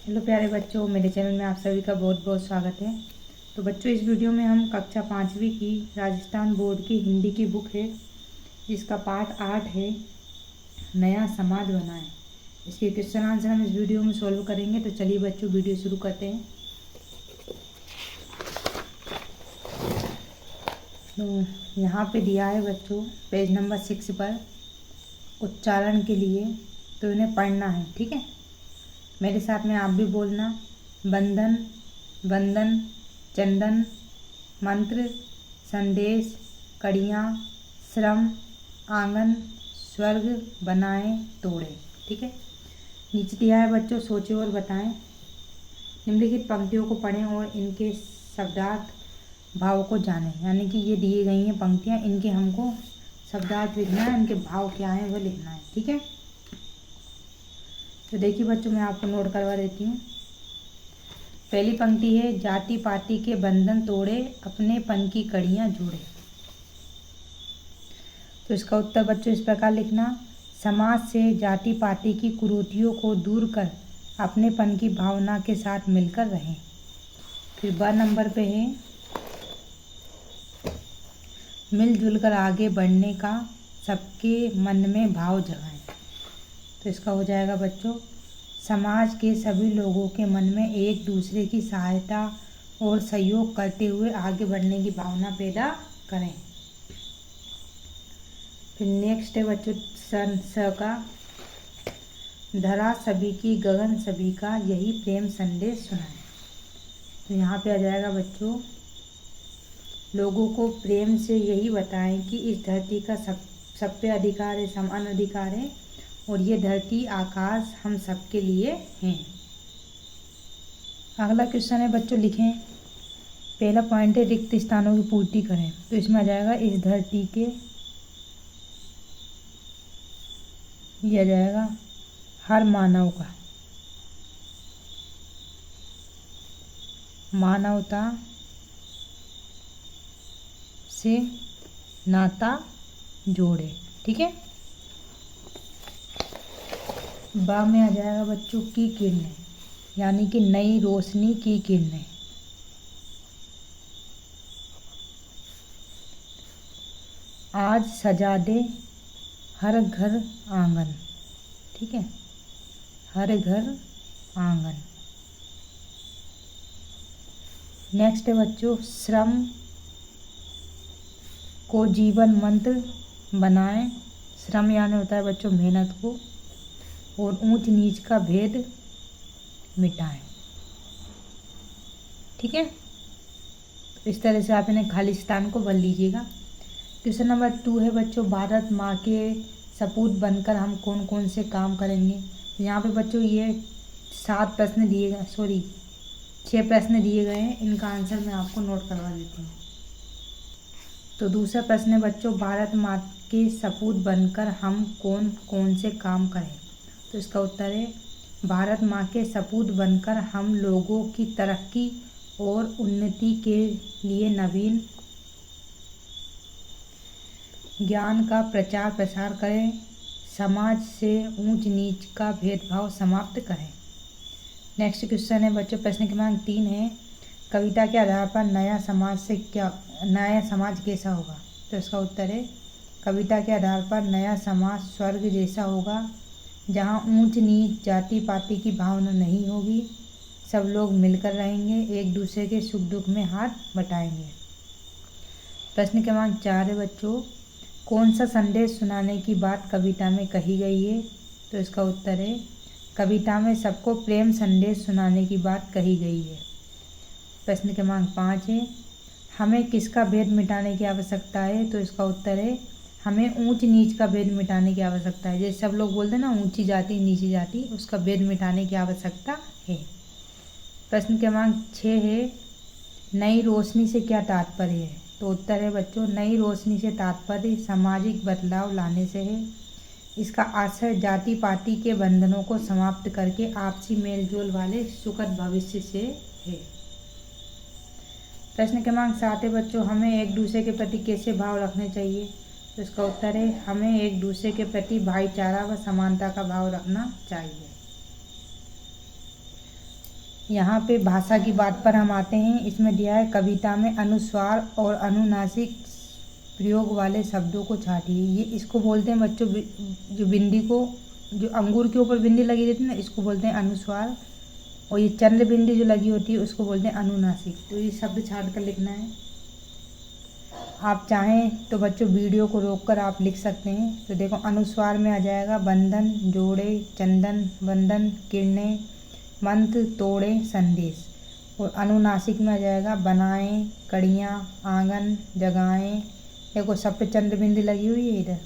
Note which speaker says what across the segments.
Speaker 1: Hello प्यारे बच्चों, मेरे चैनल में आप सभी का बहुत बहुत स्वागत है। तो बच्चों, इस वीडियो में हम कक्षा 5वीं की राजस्थान बोर्ड की हिंदी की बुक है, जिसका पाठ 8 है, नया समाज बनाएं। इसके क्वेश्चन आंसर हम इस वीडियो में सॉल्व करेंगे। तो चलिए बच्चों, वीडियो शुरू करते हैं। तो यहाँ पे दिया है बच्चों पेज नंबर 6 पर उच्चारण के लिए, तो इन्हें पढ़ना है, ठीक है। मेरे साथ में आप भी बोलना। बंधन, वंदन, चंदन, मंत्र, संदेश, कड़ियाँ, श्रम, आंगन, स्वर्ग बनाए तोड़े, ठीक है। नीचे दिया है बच्चों, सोचें और बताएं। निम्नलिखित पंक्तियों को पढ़ें और इनके शब्दार्थ भाव को जानें। यानी कि ये दिए गई हैं पंक्तियाँ, इनके हमको शब्दार्थ लिखना है, इनके भाव क्या हैं वो लिखना है, ठीक है। तो देखिए बच्चों, मैं आपको नोट करवा देती हूँ। पहली पंक्ति है, जाति पाति के बंधन तोड़े, अपनेपन की कड़ियाँ जोड़े। तो इसका उत्तर बच्चों इस प्रकार लिखना, समाज से जाति पाति की कुरीतियों को दूर कर अपनेपन की भावना के साथ मिलकर रहें। फिर ब नंबर पे है, मिलजुल कर आगे बढ़ने का सबके मन में भाव जगाएं। तो इसका हो जाएगा बच्चों, समाज के सभी लोगों के मन में एक दूसरे की सहायता और सहयोग करते हुए आगे बढ़ने की भावना पैदा करें। फिर नेक्स्ट है बच्चों स का, धरा सभी की गगन सभी का, यही प्रेम संदेश सुनाएं। तो यहाँ पे आ जाएगा बच्चों, लोगों को प्रेम से यही बताएं कि इस धरती का सब पे अधिकार है, समान अधिकार है, और ये धरती आकाश हम सबके लिए हैं। अगला क्वेश्चन है बच्चों, लिखें। पहला पॉइंट है, रिक्त स्थानों की पूर्ति करें। तो इसमें आ जाएगा, इस धरती के, ये आ जाएगा हर मानव का, मानवता से नाता जोड़े, ठीक है। बा में आ जाएगा बच्चों की किरणें, यानी कि नई रोशनी की किरणें। आज सजा दे हर घर आंगन, ठीक है, हर घर आंगन। नेक्स्ट है बच्चों, श्रम को जीवन मंत्र बनाएं। श्रम यानी होता है बच्चों मेहनत को, और ऊंच नीच का भेद मिटाएं, ठीक है। तो इस तरह से आप इन्हें खालिस्तान को भर लीजिएगा। क्वेश्चन नंबर 2 है बच्चों, भारत माँ के सपूत बनकर हम कौन कौन से काम करेंगे। तो यहाँ पे बच्चों ये 7 प्रश्न दिए गए, 6 प्रश्न दिए गए हैं। इनका आंसर मैं आपको नोट करवा देती हूँ। तो दूसरा प्रश्न है बच्चों, भारत माँ के सपूत बनकर हम कौन कौन से काम करें। तो इसका उत्तर है, भारत माँ के सपूत बनकर हम लोगों की तरक्की और उन्नति के लिए नवीन ज्ञान का प्रचार प्रसार करें, समाज से ऊंच नीच का भेदभाव समाप्त करें। नेक्स्ट क्वेश्चन है बच्चों, प्रश्न क्रमांक 3 है, कविता के आधार पर नया समाज कैसा होगा। तो इसका उत्तर है, कविता के आधार पर नया समाज स्वर्ग जैसा होगा, जहाँ ऊंच नीच जाति पाति की भावना नहीं होगी, सब लोग मिलकर रहेंगे, एक दूसरे के सुख दुख में हाथ बटाएंगे। प्रश्न क्रमांक 4 है बच्चों, कौन सा संदेश सुनाने की बात कविता में कही गई है। तो इसका उत्तर है, कविता में सबको प्रेम संदेश सुनाने की बात कही गई है। प्रश्न क्रमांक 5 है, हमें किसका भेद मिटाने की आवश्यकता है। तो इसका उत्तर है, हमें ऊंच नीच का भेद मिटाने की आवश्यकता है। जैसे सब लोग बोलते हैं ना, ऊंची जाति नीची जाति, उसका भेद मिटाने की आवश्यकता है। प्रश्न क्रमांक 6 है, नई रोशनी से क्या तात्पर्य है। तो उत्तर है बच्चों, नई रोशनी से तात्पर्य सामाजिक बदलाव लाने से है। इसका आशय जाति पाति के बंधनों को समाप्त करके आपसी मेलजोल वाले सुखद भविष्य से है। प्रश्न क्रमांक 7 है बच्चों, हमें एक दूसरे के प्रति कैसे भाव रखने चाहिए। तो इसका उत्तर है, हमें एक दूसरे के प्रति भाईचारा व समानता का भाव रखना चाहिए। यहाँ पे भाषा की बात पर हम आते हैं। इसमें दिया है कविता में अनुस्वार और अनुनासिक प्रयोग वाले शब्दों को छाटिए। ये इसको बोलते हैं बच्चों, जो बिंदी को, जो अंगूर के ऊपर बिंदी लगी रहती है ना, इसको बोलते हैं अनुस्वार। और ये चंद्र बिंदी जो लगी होती है उसको बोलते हैं अनुनासिक। तो ये शब्द छाट कर लिखना है। आप चाहें तो बच्चों वीडियो को रोककर आप लिख सकते हैं। तो देखो, अनुस्वार में आ जाएगा बंधन, जोड़े, चंदन, बंधन, किरणें, मंत्र, तोड़े, संदेश। और अनुनासिक में आ जाएगा बनाएं, कड़ियाँ, आंगन, जगाएं। देखो सब पे चंद्र बिंदी लगी हुई है इधर।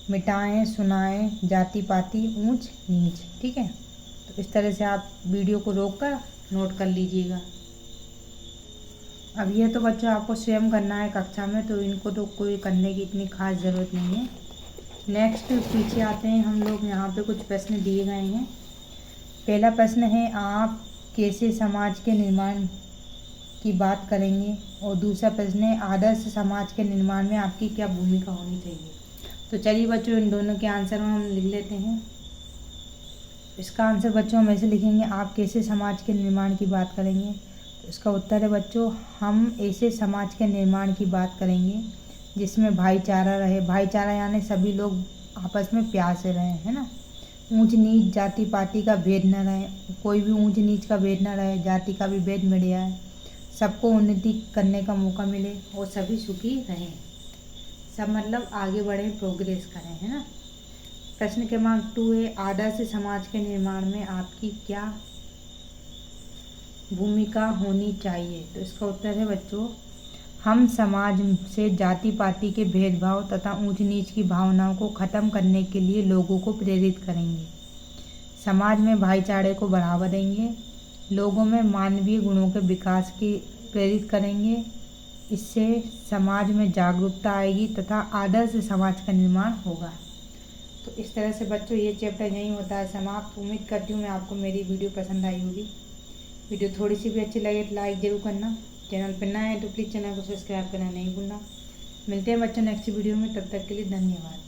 Speaker 1: मिटाएं, सुनाएं, जाति पाति, ऊंच नीच। ठीक है, तो इस तरह से आप वीडियो को रोककर नोट कर लीजिएगा। अब ये तो बच्चों आपको स्वयं करना है कक्षा में, तो इनको तो कोई करने की इतनी खास ज़रूरत नहीं है। नेक्स्ट पीछे आते हैं हम लोग। यहाँ पे कुछ प्रश्न दिए गए हैं। पहला प्रश्न है, आप कैसे समाज के निर्माण की बात करेंगे। और दूसरा प्रश्न है, आदर्श समाज के निर्माण में आपकी क्या भूमिका होनी चाहिए। तो चलिए बच्चों, इन दोनों के आंसर हम लिख लेते हैं। इसका आंसर बच्चों हम ऐसे लिखेंगे, आप कैसे समाज के निर्माण की बात करेंगे। तो इसका उत्तर है बच्चों, हम ऐसे समाज के निर्माण की बात करेंगे जिसमें भाईचारा रहे। भाईचारा यानी सभी लोग आपस में प्यार से रहें, है ना। ऊंच नीच, जाति पाति का भेद न रहे। कोई भी ऊंच नीच का भेद न रहे, जाति का भी भेद मिट जाए, सबको उन्नति करने का मौका मिले और सभी सुखी रहें। सब मतलब आगे बढ़ें, प्रोग्रेस करें, है ना। प्रश्न क्रमांक 2 है, आदर्श समाज के निर्माण में आपकी क्या भूमिका होनी चाहिए। तो इसका उत्तर है बच्चों, हम समाज से जाति पाति के भेदभाव तथा ऊंच नीच की भावनाओं को ख़त्म करने के लिए लोगों को प्रेरित करेंगे। समाज में भाईचारे को बढ़ावा देंगे, लोगों में मानवीय गुणों के विकास की प्रेरित करेंगे। इससे समाज में जागरूकता आएगी तथा आदर्श समाज का निर्माण होगा। तो इस तरह से बच्चों ये चैप्टर यहीं होता है समाप्त। उम्मीद करती हूँ मैं आपको मेरी वीडियो पसंद आई होगी। वीडियो थोड़ी सी भी अच्छी लगे तो लाइक ज़रूर करना। चैनल पर नया है तो प्लीज़ चैनल को सब्सक्राइब करना नहीं भूलना। मिलते हैं बच्चों नेक्स्ट वीडियो में, तब तक के लिए धन्यवाद।